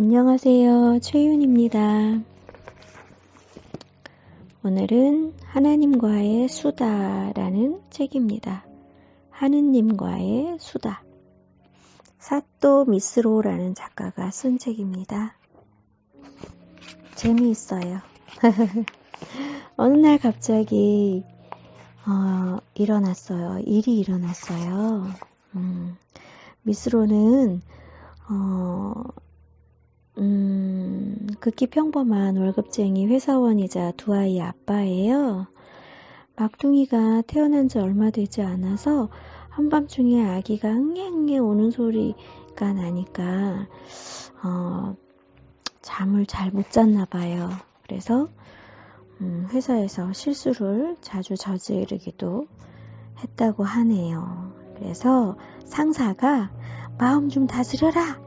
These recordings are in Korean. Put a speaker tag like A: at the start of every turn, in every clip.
A: 안녕하세요. 최윤입니다. 오늘은 하나님과의 수다라는 책입니다. 하느님과의 수다. 사또 미스로라는 작가가 쓴 책입니다. 재미있어요. 어느 날 갑자기 일이 일어났어요. 미스로는 극히 평범한 월급쟁이 회사원이자 두 아이의 아빠예요. 막둥이가 태어난 지 얼마 되지 않아서 한밤중에 아기가 응애응애 우는 소리가 나니까 잠을 잘 못 잤나 봐요. 그래서 회사에서 실수를 자주 저지르기도 했다고 하네요. 그래서 상사가 마음 좀 다스려라!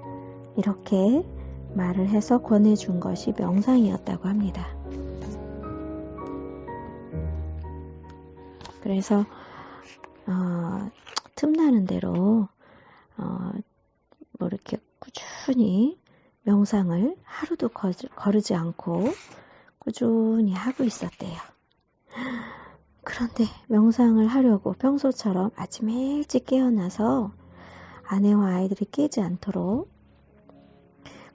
A: 이렇게 말을 해서 권해준 것이 명상이었다고 합니다. 그래서 틈나는 대로 이렇게 꾸준히 명상을 하루도 거르지 않고 꾸준히 하고 있었대요. 그런데 명상을 하려고 평소처럼 아침에 일찍 깨어나서 아내와 아이들이 깨지 않도록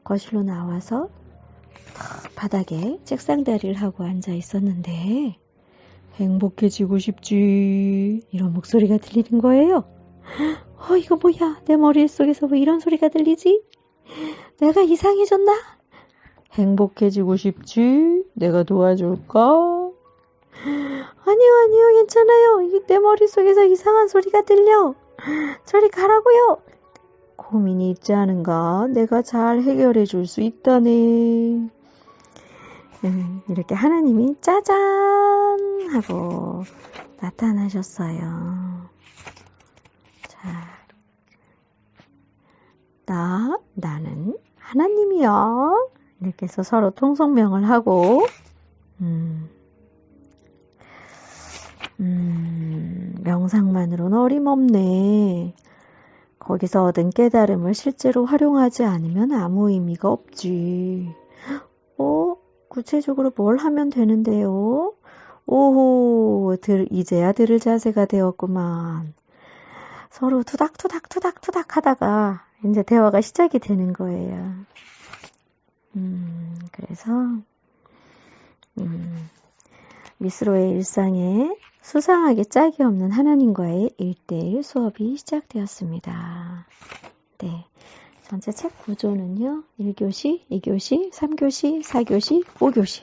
A: 거실로 나와서 바닥에 책상다리를 하고 앉아 있었는데 행복해지고 싶지 이런 목소리가 들리는 거예요. 이거 뭐야? 내 머릿속에서 왜 이런 소리가 들리지? 내가 이상해졌나? 행복해지고 싶지? 내가 도와줄까? 아니요, 괜찮아요. 내 머릿속에서 이상한 소리가 들려. 저리 가라고요. 고민이 있지 않은가? 내가 잘 해결해 줄 수 있다네. 이렇게 하나님이 짜잔 하고 나타나셨어요. 자, 나는 하나님이야. 이렇게 해서 서로 통성명을 하고 명상만으로는 어림없네. 거기서 얻은 깨달음을 실제로 활용하지 않으면 아무 의미가 없지. 구체적으로 뭘 하면 되는데요? 오호, 이제야 들을 자세가 되었구만. 서로 투닥투닥 하다가 이제 대화가 시작이 되는 거예요. 그래서 미스로의 일상에 수상하게 짝이 없는 하나님과의 1:1 수업이 시작되었습니다. 네, 전체 책 구조는요. 1교시, 2교시, 3교시, 4교시, 5교시.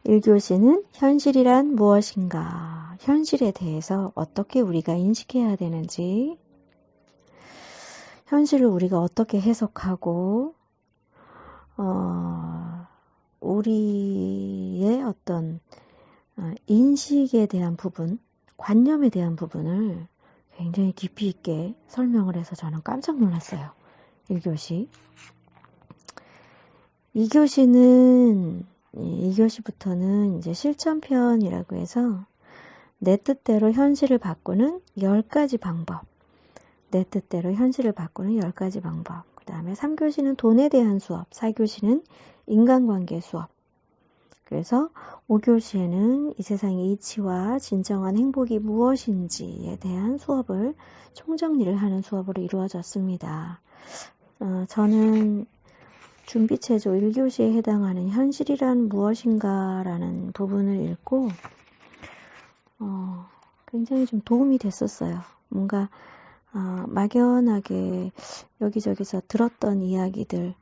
A: 1교시는 현실이란 무엇인가, 현실에 대해서 어떻게 우리가 인식해야 되는지, 현실을 우리가 어떻게 해석하고 우리의 어떤 인식에 대한 부분, 관념에 대한 부분을 굉장히 깊이 있게 설명을 해서 저는 깜짝 놀랐어요. 1교시. 2교시부터는 이제 실천편이라고 해서 내 뜻대로 현실을 바꾸는 10가지 방법. 내 뜻대로 현실을 바꾸는 10가지 방법. 그 다음에 3교시는 돈에 대한 수업. 4교시는 인간관계 수업. 그래서 5교시에는 이 세상의 이치와 진정한 행복이 무엇인지에 대한 수업을 총정리를 하는 수업으로 이루어졌습니다. 저는 준비체조 1교시에 해당하는 현실이란 무엇인가 라는 부분을 읽고 굉장히 좀 도움이 됐었어요. 뭔가 막연하게 여기저기서 들었던 이야기들,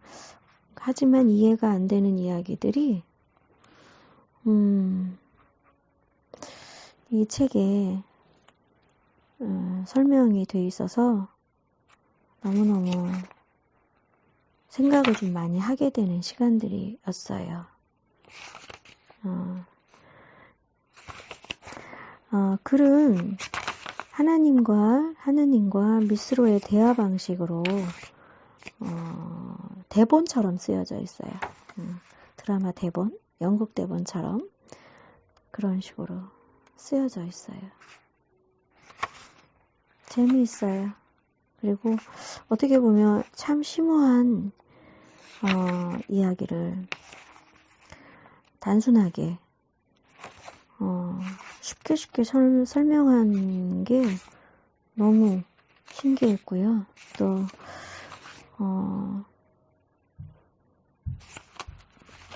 A: 하지만 이해가 안 되는 이야기들이 이 책에 설명이 돼 있어서 너무너무 생각을 좀 많이 하게 되는 시간들이었어요. 글은 하느님과 미스로의 대화 방식으로 대본처럼 쓰여져 있어요. 드라마 대본, 영국 대본처럼 그런 식으로 쓰여져 있어요. 재미있어요. 그리고 어떻게 보면 참 심오한 이야기를 단순하게 쉽게 설명한 게 너무 신기했고요. 또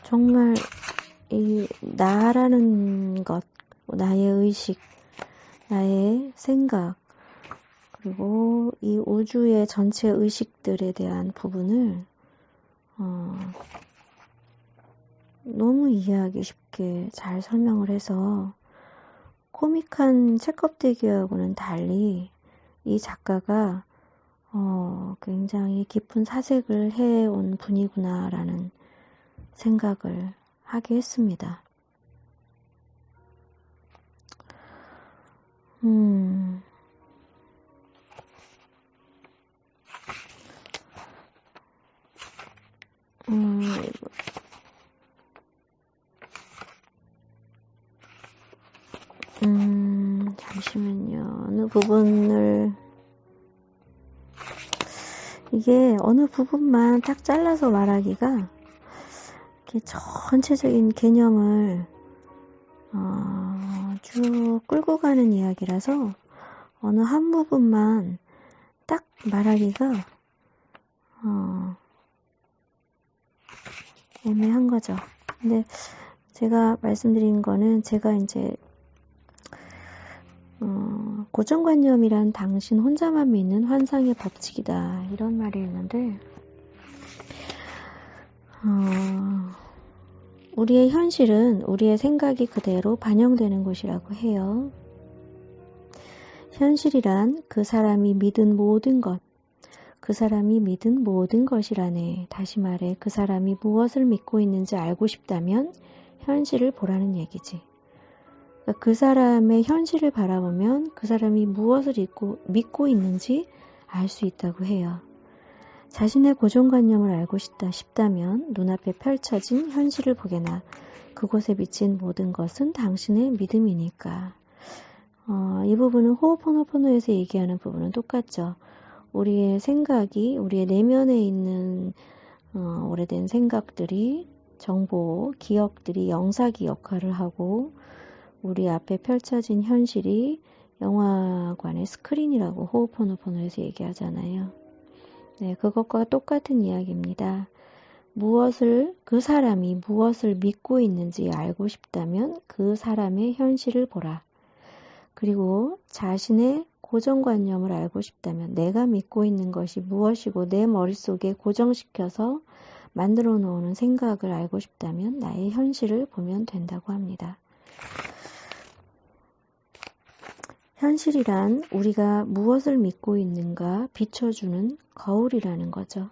A: 정말 이 나라는 것, 나의 의식, 나의 생각, 그리고 이 우주의 전체 의식들에 대한 부분을 너무 이해하기 쉽게 잘 설명을 해서 코믹한 책껍데기하고는 달리 이 작가가 굉장히 깊은 사색을 해온 분이구나라는 생각을 하게 했습니다. 잠시만요. 어느 부분을 이게 어느 부분만 딱 잘라서 말하기가 이렇게 전체적인 개념을 쭉 끌고 가는 이야기라서 어느 한 부분만 딱 말하기가 애매한 거죠. 근데 제가 말씀드린 거는 제가 이제 고정관념이란 당신 혼자만 믿는 환상의 법칙이다 이런 말이 있는데 우리의 현실은 우리의 생각이 그대로 반영되는 곳이라고 해요. 현실이란 그 사람이 믿은 모든 것, 그 사람이 믿은 모든 것이라네. 다시 말해 그 사람이 무엇을 믿고 있는지 알고 싶다면 현실을 보라는 얘기지. 그 사람의 현실을 바라보면 그 사람이 무엇을 믿고 있는지 알 수 있다고 해요. 자신의 고정관념을 알고 싶다면 눈앞에 펼쳐진 현실을 보게나 그곳에 비친 모든 것은 당신의 믿음이니까. 이 부분은 호호포노포노에서 얘기하는 부분은 똑같죠. 우리의 생각이 우리의 내면에 있는 오래된 생각들이 정보, 기억들이 영사기 역할을 하고 우리 앞에 펼쳐진 현실이 영화관의 스크린이라고 호호포노포노에서 얘기하잖아요. 네, 그것과 똑같은 이야기입니다. 그 사람이 무엇을 믿고 있는지 알고 싶다면 그 사람의 현실을 보라. 그리고 자신의 고정관념을 알고 싶다면 내가 믿고 있는 것이 무엇이고 내 머릿속에 고정시켜서 만들어 놓는 생각을 알고 싶다면 나의 현실을 보면 된다고 합니다. 현실이란 우리가 무엇을 믿고 있는가 비춰주는 거울이라는 거죠.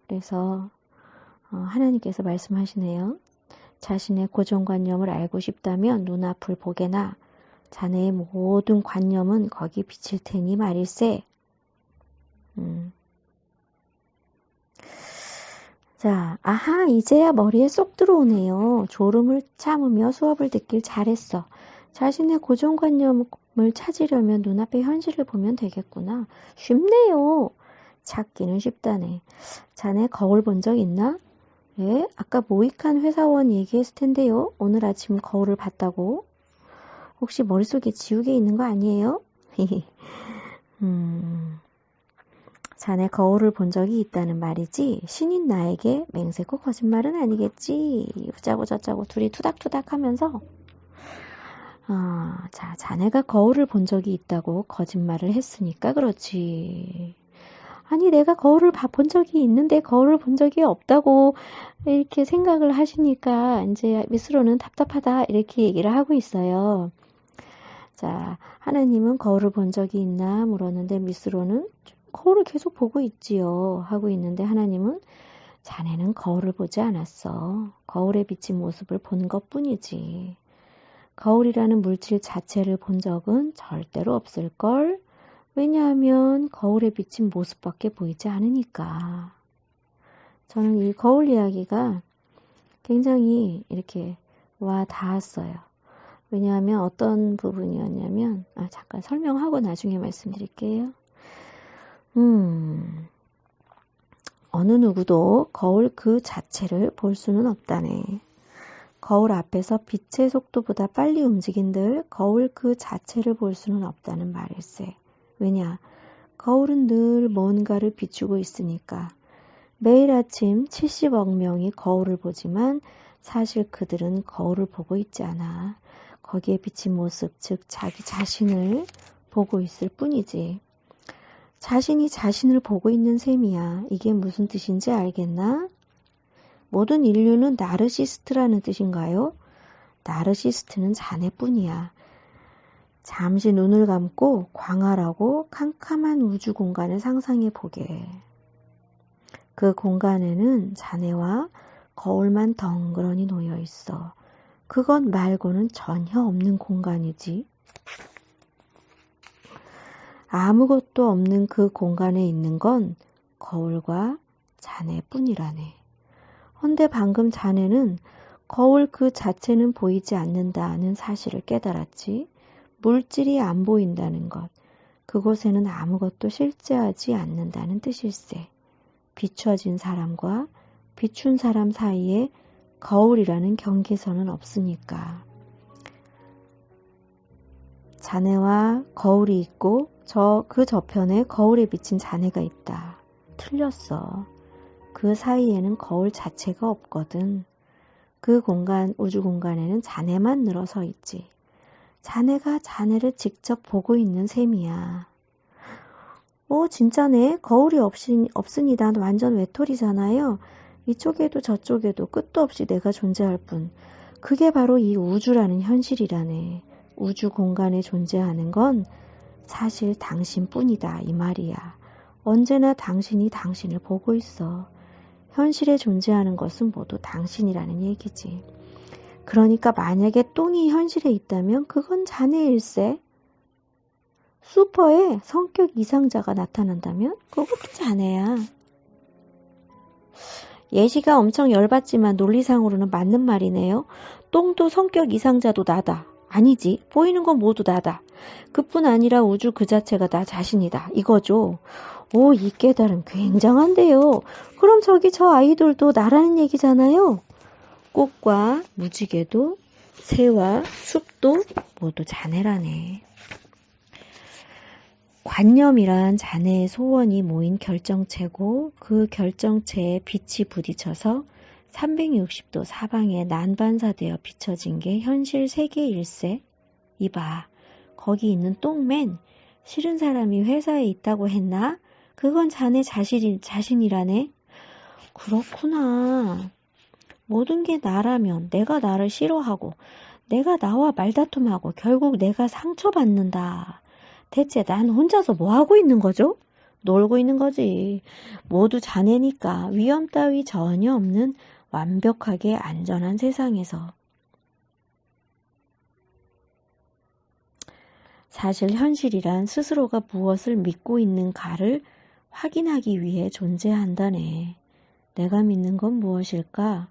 A: 그래서 하나님께서 말씀하시네요. 자신의 고정관념을 알고 싶다면 눈앞을 보게나 자네의 모든 관념은 거기 비칠 테니 말일세. 자, 아하, 이제야 머리에 쏙 들어오네요. 졸음을 참으며 수업을 듣길 잘했어. 자신의 고정관념을 찾으려면 눈앞의 현실을 보면 되겠구나. 쉽네요. 찾기는 쉽다네. 자네 거울 본 적 있나? 예, 아까 모익한 회사원 얘기했을 텐데요. 오늘 아침 거울을 봤다고. 혹시 머릿속에 지우개 있는 거 아니에요? 자네 거울을 본 적이 있다는 말이지. 신인 나에게 맹세코 거짓말은 아니겠지. 이짜고 저짜고 둘이 투닥투닥 하면서 자, 자네가 거울을 본 적이 있다고 거짓말을 했으니까 그렇지. 아니, 내가 거울을 본 적이 있는데 거울을 본 적이 없다고 이렇게 생각을 하시니까 이제 미스로는 답답하다 이렇게 얘기를 하고 있어요. 자, 하나님은 거울을 본 적이 있나 물었는데 미스로는 거울을 계속 보고 있지요 하고 있는데 하나님은 자네는 거울을 보지 않았어. 거울에 비친 모습을 본 것뿐이지. 거울이라는 물질 자체를 본 적은 절대로 없을걸. 왜냐하면 거울에 비친 모습밖에 보이지 않으니까. 저는 이 거울 이야기가 굉장히 이렇게 와 닿았어요. 왜냐하면 어떤 부분이었냐면 잠깐 설명하고 나중에 말씀드릴게요. 어느 누구도 거울 그 자체를 볼 수는 없다네. 거울 앞에서 빛의 속도보다 빨리 움직인들 거울 그 자체를 볼 수는 없다는 말일세. 왜냐? 거울은 늘 뭔가를 비추고 있으니까. 매일 아침 70억 명이 거울을 보지만 사실 그들은 거울을 보고 있지 않아. 거기에 비친 모습, 즉 자기 자신을 보고 있을 뿐이지. 자신이 자신을 보고 있는 셈이야. 이게 무슨 뜻인지 알겠나? 모든 인류는 나르시스트라는 뜻인가요? 나르시스트는 자네뿐이야. 잠시 눈을 감고 광활하고 캄캄한 우주 공간을 상상해 보게. 그 공간에는 자네와 거울만 덩그러니 놓여 있어. 그것 말고는 전혀 없는 공간이지. 아무것도 없는 그 공간에 있는 건 거울과 자네뿐이라네. 헌데 방금 자네는 거울 그 자체는 보이지 않는다는 사실을 깨달았지. 물질이 안 보인다는 것, 그곳에는 아무것도 실제하지 않는다는 뜻일세. 비춰진 사람과 비춘 사람 사이에 거울이라는 경계선은 없으니까. 자네와 거울이 있고 그 저편에 거울에 비친 자네가 있다. 틀렸어. 그 사이에는 거울 자체가 없거든. 그 공간, 우주 공간에는 자네만 늘어서 있지. 자네가 자네를 직접 보고 있는 셈이야. 진짜네. 거울이 없으니 난 완전 외톨이잖아요. 이쪽에도 저쪽에도 끝도 없이 내가 존재할 뿐. 그게 바로 이 우주라는 현실이라네. 우주 공간에 존재하는 건 사실 당신뿐이다 이 말이야. 언제나 당신이 당신을 보고 있어. 현실에 존재하는 것은 모두 당신이라는 얘기지. 그러니까 만약에 똥이 현실에 있다면 그건 자네일세. 슈퍼에 성격 이상자가 나타난다면 그것도 자네야. 예시가 엄청 열받지만 논리상으로는 맞는 말이네요. 똥도 성격 이상자도 나다. 아니지. 보이는 건 모두 나다. 그뿐 아니라 우주 그 자체가 나 자신이다. 이거죠. 이 깨달음 굉장한데요. 그럼 저 아이돌도 나라는 얘기잖아요. 꽃과 무지개도 새와 숲도 모두 자네라네. 관념이란 자네의 소원이 모인 결정체고 그 결정체에 빛이 부딪혀서 360도 사방에 난반사되어 비춰진 게 현실 세계일세. 이봐, 거기 있는 똥맨, 싫은 사람이 회사에 있다고 했나? 그건 자네 자신이라네. 그렇구나. 모든 게 나라면 내가 나를 싫어하고 내가 나와 말다툼하고 결국 내가 상처받는다. 대체 난 혼자서 뭐 하고 있는 거죠? 놀고 있는 거지. 모두 자네니까 위험 따위 전혀 없는 완벽하게 안전한 세상에서. 사실 현실이란 스스로가 무엇을 믿고 있는가를 확인하기 위해 존재한다네. 내가 믿는 건 무엇일까?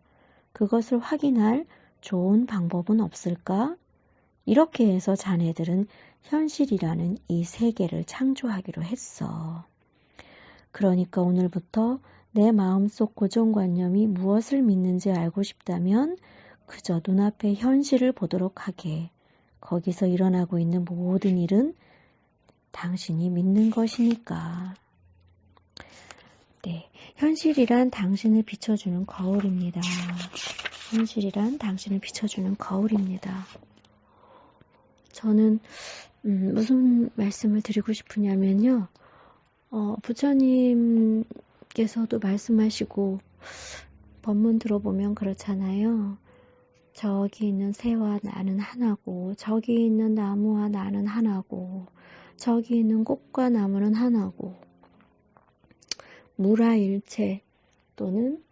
A: 그것을 확인할 좋은 방법은 없을까? 이렇게 해서 자네들은 현실이라는 이 세계를 창조하기로 했어. 그러니까 오늘부터 내 마음속 고정관념이 무엇을 믿는지 알고 싶다면 그저 눈앞의 현실을 보도록 하게. 거기서 일어나고 있는 모든 일은 당신이 믿는 것이니까. 네, 현실이란 당신을 비춰주는 거울입니다. 현실이란 당신을 비춰주는 거울입니다. 저는 무슨 말씀을 드리고 싶으냐면요. 부처님께서도 말씀하시고 법문 들어보면 그렇잖아요. 저기 있는 새와 나는 하나고 저기 있는 나무와 나는 하나고 저기 있는 꽃과 나무는 하나고 무라일체 또는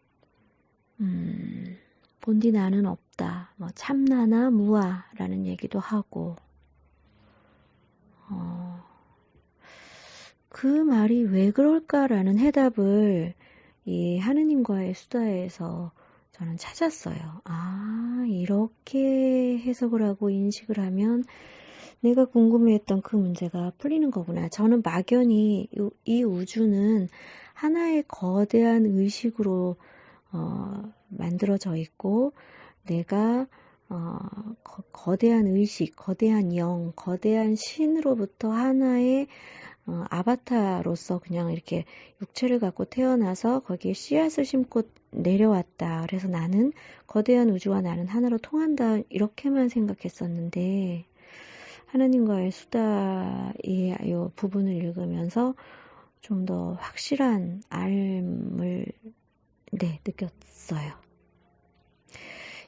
A: 본디 나는 없다. 참나나 무아라는 얘기도 하고 그 말이 왜 그럴까라는 해답을 이 하느님과의 수다에서 저는 찾았어요. 이렇게 해석을 하고 인식을 하면 내가 궁금해했던 그 문제가 풀리는 거구나. 저는 막연히 이 우주는 하나의 거대한 의식으로 만들어져 있고, 내가 거대한 의식, 거대한 영, 거대한 신으로부터 하나의 아바타로서 그냥 이렇게 육체를 갖고 태어나서 거기에 씨앗을 심고 내려왔다. 그래서 나는 거대한 우주와 나는 하나로 통한다. 이렇게만 생각했었는데 하나님과의 수다의 이 부분을 읽으면서 좀 더 확실한 알을 느꼈어요.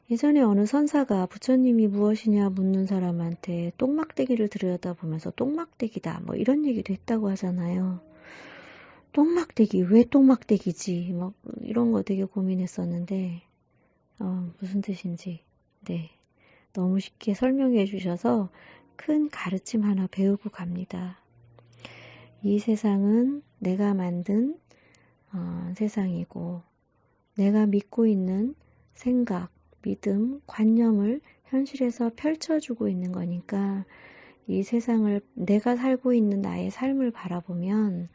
A: 예전에 어느 선사가 부처님이 무엇이냐 묻는 사람한테 똥막대기를 들여다보면서 똥막대기다 뭐 이런 얘기도 했다고 하잖아요. 똥막대기 왜 똥막대기지 뭐 이런 거 되게 고민했었는데 무슨 뜻인지 너무 쉽게 설명해 주셔서 큰 가르침 하나 배우고 갑니다. 이 세상은 내가 만든 세상이고 내가 믿고 있는 생각, 믿음, 관념을 현실에서 펼쳐주고 있는 거니까 이 세상을 내가 살고 있는 나의 삶을 바라보면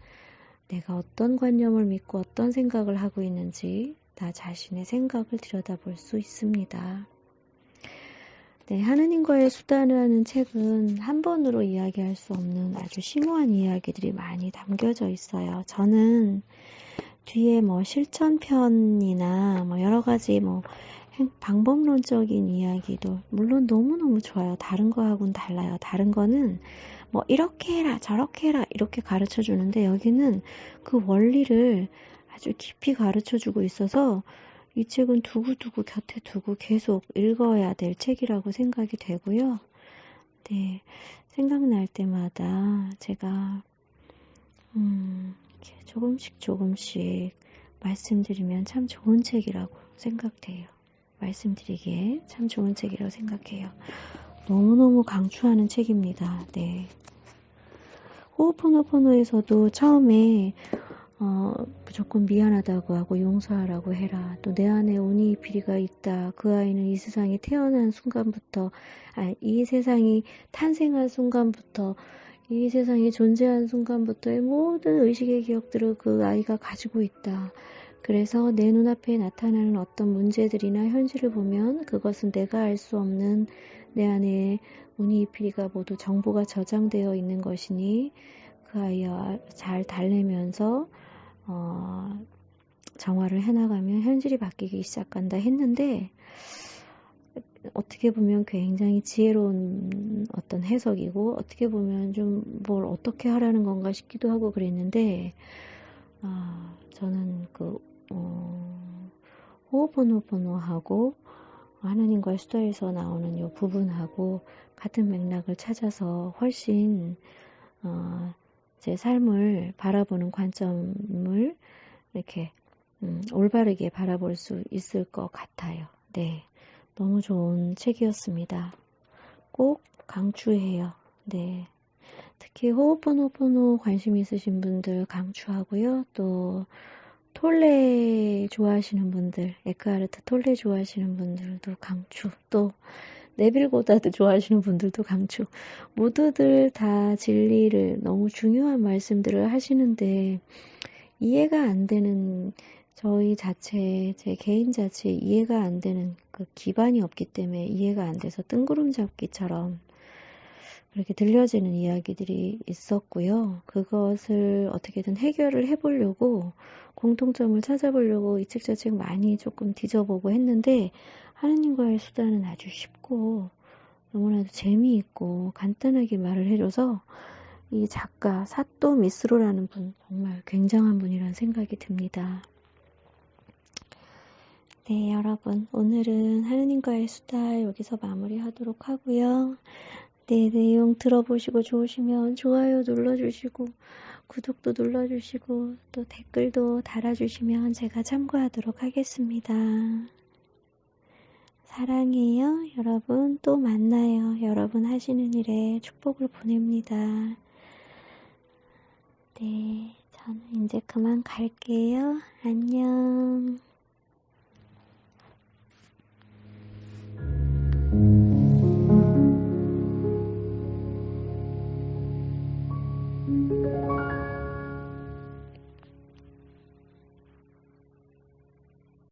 A: 내가 어떤 관념을 믿고 어떤 생각을 하고 있는지 나 자신의 생각을 들여다볼 수 있습니다. 네, 하느님과의 수다라는 책은 한 번으로 이야기할 수 없는 아주 심오한 이야기들이 많이 담겨져 있어요. 저는 뒤에 뭐 실천편이나 뭐 여러 가지 뭐 방법론적인 이야기도 물론 너무너무 좋아요. 다른 거하고는 달라요. 다른 거는 뭐 이렇게 해라 저렇게 해라 이렇게 가르쳐 주는데 여기는 그 원리를 아주 깊이 가르쳐 주고 있어서 이 책은 두고두고 곁에 두고 계속 읽어야 될 책이라고 생각이 되고요. 네, 생각날 때마다 제가 조금씩 말씀드리면 참 좋은 책이라고 생각돼요. 말씀드리기에 참 좋은 책이라고 생각해요. 너무너무 강추하는 책입니다. 네. 호호포노포노에서도 처음에 무조건 미안하다고 하고 용서하라고 해라. 또 내 안에 오니이피리가 있다. 그 아이는 이 세상에 태어난 순간부터, 이 세상이 탄생한 순간부터, 이 세상이 존재한 순간부터의 모든 의식의 기억들을 그 아이가 가지고 있다. 그래서 내 눈앞에 나타나는 어떤 문제들이나 현실을 보면 그것은 내가 알 수 없는 내 안에 오니이피리가 모두 정보가 저장되어 있는 것이니 그 아이와 잘 달래면서 정화를 해나가면 현실이 바뀌기 시작한다 했는데 어떻게 보면 굉장히 지혜로운 어떤 해석이고 어떻게 보면 좀 뭘 어떻게 하라는 건가 싶기도 하고 그랬는데 저는 호호포노포노하고 하나님과의 수다에서 나오는 이 부분하고 같은 맥락을 찾아서 훨씬 제 삶을 바라보는 관점을 이렇게 올바르게 바라볼 수 있을 것 같아요. 네, 너무 좋은 책이었습니다. 꼭 강추해요. 네, 특히 호호포노포노 관심 있으신 분들 강추하고요. 또 톨레 좋아하시는 분들, 에크하르트 톨레 좋아하시는 분들도 강추, 또 네빌 고다드 좋아하시는 분들도 강추. 모두들 다 진리를 너무 중요한 말씀들을 하시는데 이해가 안 되는 저희 자체, 제 개인 자체에 이해가 안 되는 그 기반이 없기 때문에 이해가 안 돼서 뜬구름 잡기처럼 그렇게 들려지는 이야기들이 있었고요. 그것을 어떻게든 해결을 해보려고 공통점을 찾아보려고 이 책 저 책 많이 조금 뒤져보고 했는데 하느님과의 수다는 아주 쉽고 너무나도 재미있고 간단하게 말을 해줘서 이 작가 사또 미스로라는 분 정말 굉장한 분이라는 생각이 듭니다. 네, 여러분 오늘은 하느님과의 수다 여기서 마무리하도록 하고요. 네, 내용 들어보시고 좋으시면 좋아요 눌러주시고 구독도 눌러주시고 또 댓글도 달아주시면 제가 참고하도록 하겠습니다. 사랑해요. 여러분 또 만나요. 여러분 하시는 일에 축복을 보냅니다. 네, 저는 이제 그만 갈게요. 안녕.